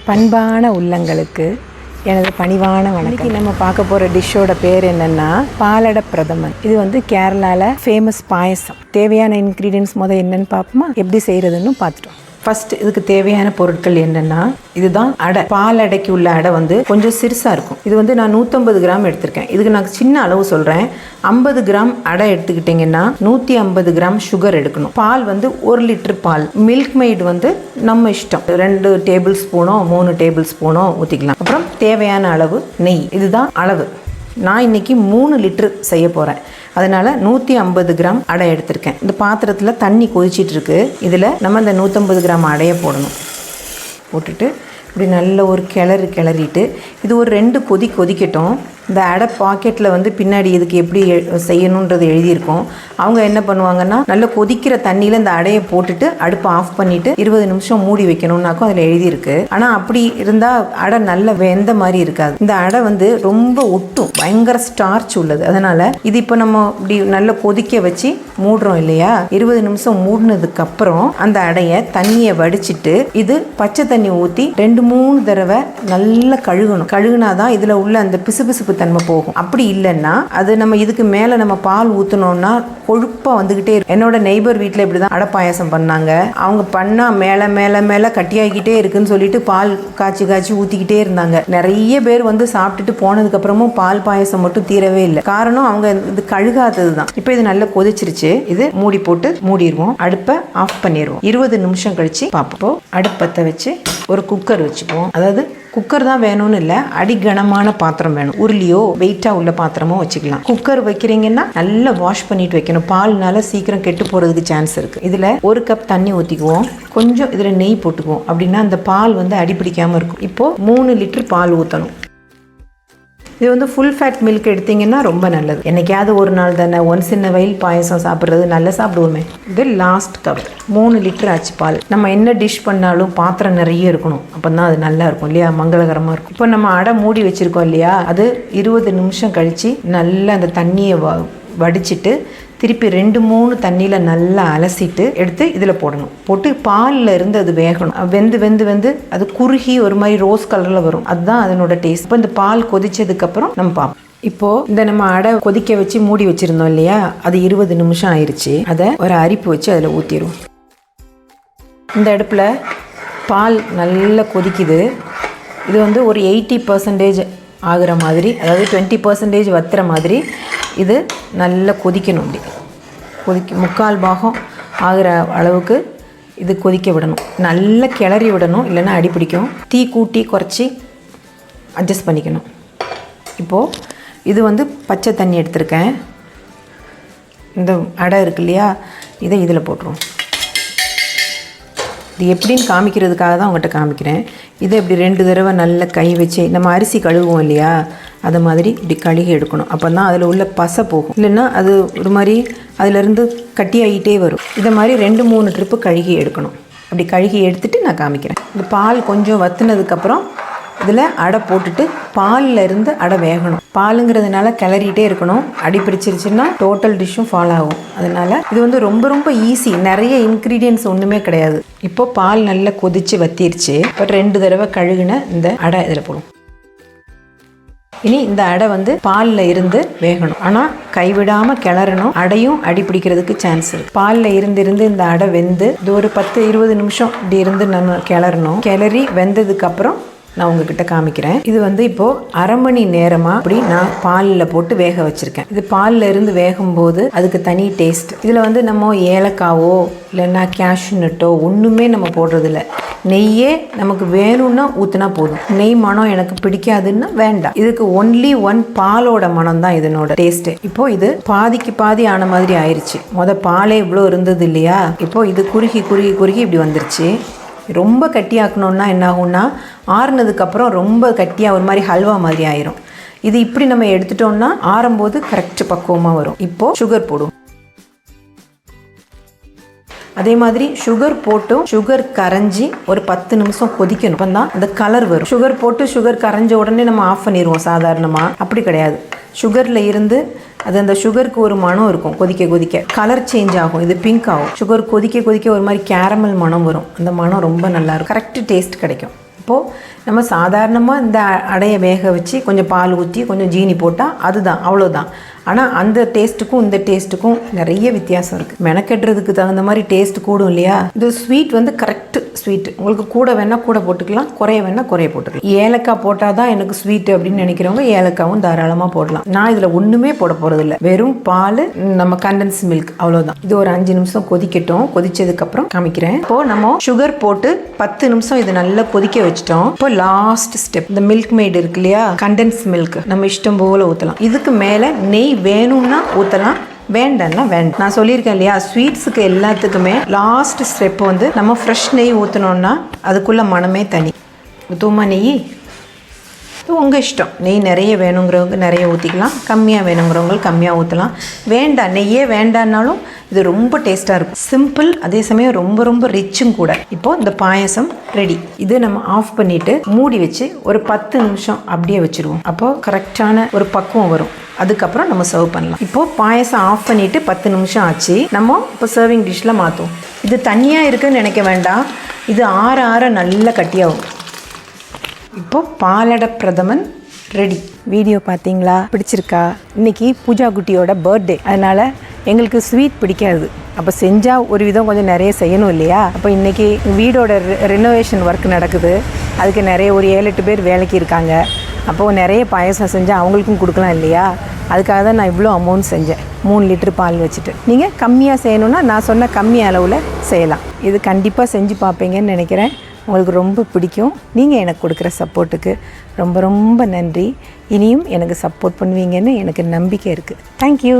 பண்பான உள்ளங்களுக்கு எனது பணிவான வணக்கம். நம்ம பார்க்க போகிற டிஷ்ஷோட பேர் என்னென்னா பாலட பிரதமன். இது வந்து கேரளாவில் ஃபேமஸ் பாயசம். தேவையான இன்க்ரீடியன்ஸ் என்னென்னு பார்ப்போமா, எப்படி செய்கிறதுன்னு பார்த்துட்டோம். ஃபர்ஸ்ட் இதுக்கு தேவையான பொருட்கள் என்னென்னா, இதுதான் அடை. பால் அடைக்கு உள்ள அடை வந்து கொஞ்சம் சிறுசாக இருக்கும். இது வந்து நான் 150 கிராம் எடுத்திருக்கேன். இதுக்கு நான் சின்ன அளவு சொல்கிறேன். 50 கிராம் அடை எடுத்துக்கிட்டிங்கன்னா 150 கிராம் சுகர் எடுக்கணும். பால் வந்து 1 லிட்டர் பால். மில்க் மெய்டு வந்து நம்ம இஷ்டம், 2 டேபிள் ஸ்பூனோ 3 டேபிள் ஸ்பூனோ ஊற்றிக்கலாம். அப்புறம் தேவையான அளவு நெய். இதுதான் அளவு. நான் இன்றைக்கி 3 லிட்டர் செய்ய போகிறேன். அதனால் 150 கிராம் அடை எடுத்திருக்கேன். இந்த பாத்திரத்தில் தண்ணி கொதிச்சிட்ருக்கு. இதில் நம்ம இந்த 150 கிராம் அடையை போடணும். போட்டுட்டு இப்படி நல்ல ஒரு கிளறிட்டு இது ஒரு 2 கொதிக்கட்டும். இந்த அடை பாக்கெட்டில் வந்து பின்னாடி இதுக்கு எப்படி செய்யணுன்றது எழுதியிருக்கோம். அவங்க என்ன பண்ணுவாங்கன்னா, நல்ல கொதிக்கிற தண்ணியில் இந்த அடையை போட்டுட்டு அடுப்பை ஆஃப் பண்ணிவிட்டு 20 நிமிஷம் மூடி வைக்கணும்னாக்கும் அதில் எழுதியிருக்கு. ஆனால் அப்படி இருந்தால் அடை நல்ல வெந்த மாதிரி இருக்காது. இந்த அடை வந்து ரொம்ப ஒட்டும், பயங்கர ஸ்டார்ச் உள்ளது. அதனால் இது இப்போ நம்ம இப்படி நல்லா கொதிக்க வச்சு மூடுறோம் இல்லையா, 20 நிமிஷம் மூடினதுக்கப்புறம் அந்த அடையை தண்ணியை வடிச்சிட்டு இது பச்சை தண்ணி ஊற்றி 2-3 தடவை நல்லா கழுகணும். கழுகுனாதான் இதில் உள்ள அந்த பிசுபிசுப்பு தன்மை போகும். அப்படி இல்லைன்னா அது நம்ம இதுக்கு மேலே நம்ம பால் ஊற்றினோம்னா கொழுப்பாக வந்துக்கிட்டே இருக்கும். என்னோட நெய்பர் வீட்டில் இப்படி தான் அடை பாயசம் பண்ணாங்க. அவங்க பண்ணால் மேலே கட்டியாகிக்கிட்டே இருக்குன்னு சொல்லிட்டு பால் காய்ச்சி ஊற்றிக்கிட்டே இருந்தாங்க. நிறைய பேர் வந்து சாப்பிட்டுட்டு போனதுக்கப்புறமும் பால் பாயசம் மட்டும் தீரவே இல்லை. காரணம் அவங்க இது கழுகாதது தான். இப்போ இது நல்லா கொதிச்சிருச்சு. இது மூடி போட்டு மூடிடுவோம். அடுப்பை ஆஃப் பண்ணிடுவோம். 20 நிமிஷம் கழிச்சு பார்ப்போம். அடுப்பத்தை வச்சு ஒரு குக்கர் வச்சுப்போம். அதாவது குக்கர் தான் வேணும்னு இல்லை, அடிகனமான பாத்திரம் வேணும். உருளியோ வெயிட்டாக உள்ள பாத்திரமோ வச்சுக்கலாம். குக்கர் வைக்கிறீங்கன்னா நல்லா வாஷ் பண்ணிட்டு வைக்கணும். பால்னால சீக்கிரம் கெட்டு போகிறதுக்கு சான்ஸ் இருக்குது. இதில் 1 கப் தண்ணி ஊற்றிக்குவோம். கொஞ்சம் இதில் நெய் போட்டுக்குவோம். அப்படின்னா அந்த பால் வந்து அடிப்பிடிக்காமல் இருக்கும். இப்போது 3 லிட்டர் பால் ஊற்றணும். இது வந்து ஃபுல் ஃபேட் மில்க் எடுத்திங்கன்னா ரொம்ப நல்லது. என்னைக்காவது ஒரு நாள் தானே, ஒன்ஸ் இன் வெயில் பாயசம் சாப்பிட்றது நல்லா சாப்பிடுவோமே. இது லாஸ்ட் கப். 3 லிட்டர் ஆச்சு பால். நம்ம என்ன டிஷ் பண்ணாலும் பாத்திரம் நிறைய இருக்கணும். அப்போ தான் அது நல்லா இருக்கும் இல்லையா, மங்களகரமாக இருக்கும். இப்போ நம்ம அடை மூடி வச்சுருக்கோம் இல்லையா, அது 20 நிமிஷம் கழித்து நல்லா அந்த தண்ணியை வடிச்சிட்டு திருப்பி 2-3 தண்ணியில் நல்லா அலசிட்டு எடுத்து இதில் போடணும். போட்டு பாலில் இருந்து அது வேகணும். வெந்து அது குறுகி ஒரு மாதிரி ரோஸ் கலரில் வரும். அதுதான் அதனோட டேஸ்ட். இப்போ இந்த பால் கொதிச்சதுக்கப்புறம் நம்ம பார்ப்போம். இப்போது இந்த நம்ம அடை கொதிக்க வச்சு மூடி வச்சுருந்தோம் இல்லையா, அது 20 நிமிஷம் ஆயிடுச்சு. அதை ஒரு அரிப்பு வச்சு அதில் ஊற்றிடுவோம். இந்த அடுப்பில் பால் நல்லா கொதிக்குது. இது வந்து ஒரு 80% ஆகிற மாதிரி, அதாவது 20% வத்துற மாதிரி இது நல்லா கொதிக்கணும். அப்படி முக்கால் பாகம் ஆகிற அளவுக்கு இது கொதிக்க விடணும். நல்லா கிளறி விடணும், இல்லைன்னா அடி பிடிக்கும். தீ கூட்டி குறைச்சி அட்ஜஸ்ட் பண்ணிக்கணும். இப்போது இது வந்து பச்சை தண்ணி எடுத்திருக்கேன். இந்த அடை இருக்கு இல்லையா, இதை இதில் போட்டுருவோம். இது எப்படின்னு காமிக்கிறதுக்காக தான் உங்கள்கிட்ட காமிக்கிறேன். இதை இப்படி 2 தடவை நல்ல கை வச்சு, நம்ம அரிசி கழுவுவோம் இல்லையா, அது மாதிரி இப்படி கழுகி எடுக்கணும். அப்போ தான் அதில் உள்ள பசை போகும். இல்லைன்னா அது ஒரு மாதிரி அதிலேருந்து கட்டியாகிட்டே வரும். இதை மாதிரி 2-3 ட்ரிப்பு கழுகி எடுக்கணும். அப்படி கழுகி எடுத்துகிட்டு நான் காமிக்கிறேன். இந்த பால் கொஞ்சம் வற்றுனதுக்கப்புறம் இதில் அடை போட்டுட்டு பாலில் இருந்து அடை வேகணும். பாலுங்கிறதுனால கிளறிட்டே இருக்கணும். அடி பிடிச்சிருச்சுன்னா டோட்டல் டிஷ்ஷும் ஃபால் ஆகும். அதனால் இது வந்து ரொம்ப ஈஸி. நிறைய இன்க்ரீடியன்ஸ் ஒன்றுமே கிடையாது. இப்போ பால் நல்லா கொதித்து வத்திருச்சு. இப்போ 2 தடவை கழுகுன இந்த அடை இதில் போடும். இனி இந்த அடை வந்து பாலில் இருந்து வேகணும். ஆனால் கைவிடாமல் கிளறணும். அடையும் அடி பிடிக்கிறதுக்கு சான்ஸ் இருக்குது. பாலில் இருந்து இந்த அடை வெந்து இது ஒரு 10-20 நிமிஷம் இப்படி இருந்து நம்ம கிளறணும். கிளறி வெந்ததுக்கப்புறம் நான் உங்ககிட்ட காமிக்கிறேன். இது வந்து இப்போது 1/2 மணி நேரமாக அப்படி நான் பாலில் போட்டு வேக வச்சுருக்கேன். இது பாலில் இருந்து வேகும்போது அதுக்கு தனி டேஸ்ட். இதில் வந்து நம்ம ஏலக்காவோ இல்லைன்னா கேஷ்யூ நட்டோ ஒன்றுமே நம்ம போடுறதில்ல. நெய்யே நமக்கு வேணும்னா ஊற்றினா போதும். நெய் மனம் எனக்கு பிடிக்காதுன்னா வேண்டாம். இதுக்கு ஒன்லி 1 பாலோட மனம் தான் இதனோட டேஸ்ட்டு. இப்போது இது பாதிக்கு பாதி ஆன மாதிரி ஆயிடுச்சு. பாலே இவ்வளோ இருந்தது இல்லையா, இப்போது இது குறுகி இப்படி வந்துருச்சு. ரொம்ப கட்டியாக்கணுன்னா என்ன ஆகும்னா, ஆறுனதுக்கப்புறம் ரொம்ப கட்டியாக ஒரு மாதிரி ஹல்வா மாதிரி ஆயிரும். இது இப்படி நம்ம எடுத்துட்டோம்னா ஆறும்போது கரெக்ட் பக்குவமாக வரும். இப்போது சுகர் போடும். அதே மாதிரி சுகர் போட்டும் சுகர் கரைஞ்சி ஒரு 10 நிமிஷம் கொதிக்கணும். அப்போ தான் அந்த கலர் வரும். சுகர் போட்டு சுகர் கரைஞ்ச உடனே நம்ம ஆஃப் பண்ணிடுவோம் சாதாரணமாக. அப்படி கிடையாது. சுகரில் இருந்து அது அந்த சுகருக்கு ஒரு மனம் இருக்கும். கொதிக்க கலர் சேஞ்ச் ஆகும். இது பிங்க் ஆகும். சுகர் கொதிக்க ஒரு மாதிரி கேரமல் மனம் வரும். அந்த மனம் ரொம்ப நல்லாயிருக்கும். கரெக்ட் டேஸ்ட் கிடைக்கும். இப்போது நம்ம சாதாரணமாக இந்த அடையை வேக வச்சு கொஞ்சம் பால் ஊற்றி கொஞ்சம் ஜீனி போட்டால் அதுதான், அவ்வளோதான். ஆனால் அந்த டேஸ்ட்டுக்கும் இந்த டேஸ்ட்டுக்கும் நிறைய வித்தியாசம் இருக்குது. மெனக்கெட்டுறதுக்கு தகுந்த மாதிரி டேஸ்ட் கூடும் இல்லையா? இந்த ஸ்வீட் வந்து கரெக்டு ஸ்வீட்டு. உங்களுக்கு கூட வேணால் கூட போட்டுக்கலாம், குறைய வேணால் குறைய போட்டுக்கலாம். ஏலக்காய் போட்டால் தான் எனக்கு ஸ்வீட்டு அப்படின்னு நினைக்கிறவங்க ஏலக்காவும் தாராளமாக போடலாம். நான் இதில் ஒன்றுமே போட போகிறதில்ல, வெறும் பால், நம்ம கண்டன்ஸ் மில்க், அவ்வளோதான். இது ஒரு 5 நிமிஷம் கொதிக்கட்டும். கொதிச்சதுக்கப்புறம் காமிக்கிறேன். இப்போது நம்ம சுகர் போட்டு 10 நிமிஷம் இது நல்லா கொதிக்க வச்சிட்டோம். இப்போ லாஸ்ட் ஸ்டெப், இந்த மில்க் மேட் இருக்கு இல்லையா, கண்டன்ஸ் மில்க் நம்ம இஷ்டம் போல் ஊற்றலாம். இதுக்கு மேலே நெய் வேணும்னா ஊற்றலாம், வேண்டாம்னா வேண்டாம். நான் சொல்லியிருக்கேன் இல்லையா, ஸ்வீட்ஸுக்கு எல்லாத்துக்குமே லாஸ்ட் ஸ்டெப் வந்து நம்ம ஃப்ரெஷ் நெய் ஊற்றினோன்னா அதுக்குள்ளே மனமே தனி. தூமா நெய் உங்கள் இஷ்டம். நெய் நிறைய வேணுங்கிறவங்க நிறைய ஊற்றிக்கலாம், கம்மியாக வேணுங்கிறவங்க கம்மியாக ஊற்றலாம். வேண்டாம், நெய்யே வேண்டான்னாலும் இது ரொம்ப டேஸ்ட்டாக இருக்கும். சிம்பிள், அதே சமயம் ரொம்ப ரொம்ப ரிச்சும் கூட. இப்போது இந்த பாயசம் ரெடி. இது நம்ம ஆஃப் பண்ணிவிட்டு மூடி வச்சு ஒரு 10 நிமிஷம் அப்படியே வச்சுருவோம். அப்போது கரெக்டான ஒரு பக்குவம் வரும். அதுக்கப்புறம் நம்ம சர்வ் பண்ணலாம். இப்போது பாயசம் ஆஃப் பண்ணிவிட்டு 10 நிமிஷம் ஆச்சு. நம்ம இப்போ சர்விங் டிஷ்ஷில் மாற்றுவோம். இது தனியாக இருக்குதுன்னு நினைக்க வேண்டாம், இது ஆற ஆற நல்லா கட்டியாகும். இப்போது பாலடை பிரதமன் ரெடி. வீடியோ பார்த்தீங்களா? பிடிச்சிருக்கா? இன்றைக்கி பூஜா குட்டியோட பர்த்டே, அதனால் எங்களுக்கு ஸ்வீட் பிடிக்காது. அப்போ செஞ்சால் ஒரு விதம் கொஞ்சம் நிறைய செய்யணும் இல்லையா? அப்போ இன்றைக்கி வீடோட ரெனோவேஷன் ஒர்க் நடக்குது. அதுக்கு நிறைய ஒரு 7-8 பேர் வேலைக்கு இருக்காங்க. அப்போது நிறைய பாயசம் செஞ்சால் அவங்களுக்கும் கொடுக்கலாம் இல்லையா? அதுக்காக தான் நான் இவ்வளோ அமௌண்ட் செஞ்சேன், 3 லிட்டர் பால் வச்சுட்டு. நீங்கள் கம்மியாக செய்யணுன்னா நான் சொன்ன கம்மி அளவில் செய்யலாம். இது கண்டிப்பாக செஞ்சு பார்ப்பீங்கன்னு நினைக்கிறேன். உங்களுக்கு ரொம்ப பிடிக்கும். நீங்கள் எனக்கு கொடுக்குற சப்போர்ட்டுக்கு ரொம்ப ரொம்ப நன்றி. இனியும் எனக்கு சப்போர்ட் பண்ணுவீங்கன்னு எனக்கு நம்பிக்கை இருக்குது. தேங்க்யூ.